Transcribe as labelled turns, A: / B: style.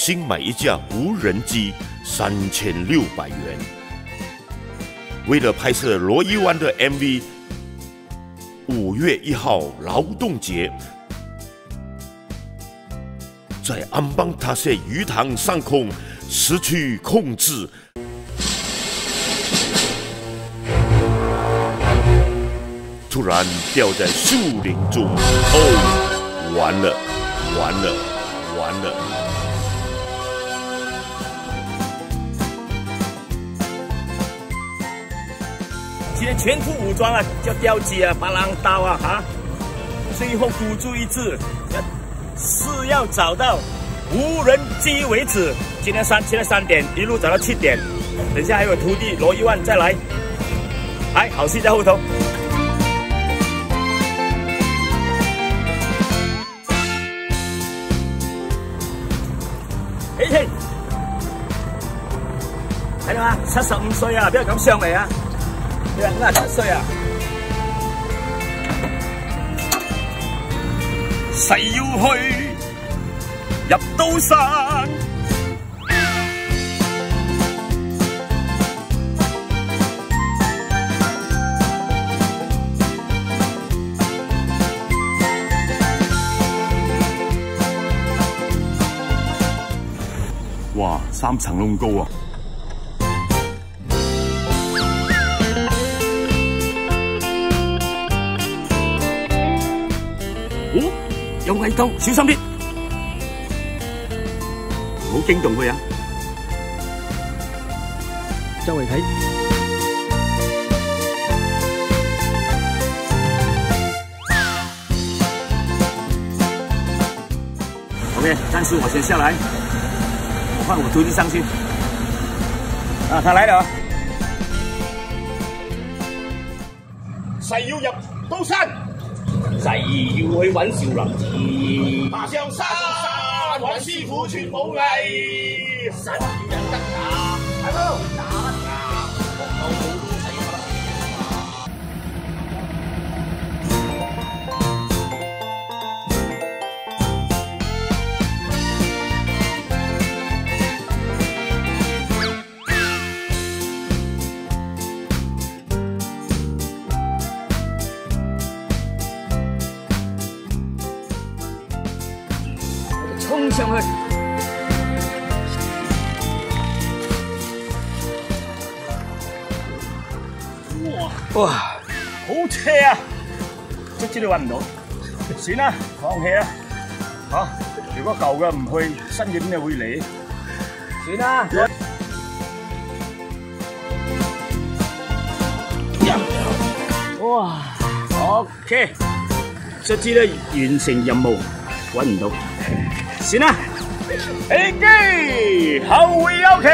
A: 新买一架无人机3600元。为了拍摄罗伊湾的 MV，5月1号劳动节，在安邦塔塞鱼塘上空失去控制，突然掉在树林中。哦，完了，完了，完了！
B: 今天全副武装啊，叫吊机啊、拔浪刀啊，最后孤注一掷，是要找到无人机为止。今天3点，一路找到7点，等下还有徒弟罗伊万再来，来，好戏在后头。嘿嘿，睇到嘛？75歲啊，邊個敢上嚟啊？你話57歲啊？誓要去入刀山。
C: 哇，3層咁高啊！
B: 哦，有危刀，小心啲，唔好驚動佢啊！周圍睇。OK， 但是我先下來。换我徒弟上去啊！他来了，誓要入刀山，誓要去揾少林寺，爬上山揾師傅傳武藝，神要人得打，係咯，打得打，學到好都死不得。衝上去！哇，好斜啊！卒之都揾唔到，算啦，放棄啦。嚇，如果舊嘅唔去，新嘅邊度會嚟？算啦。哇 ，OK， 卒之咧完成任務，揾唔到。算啦，飛機後會有期。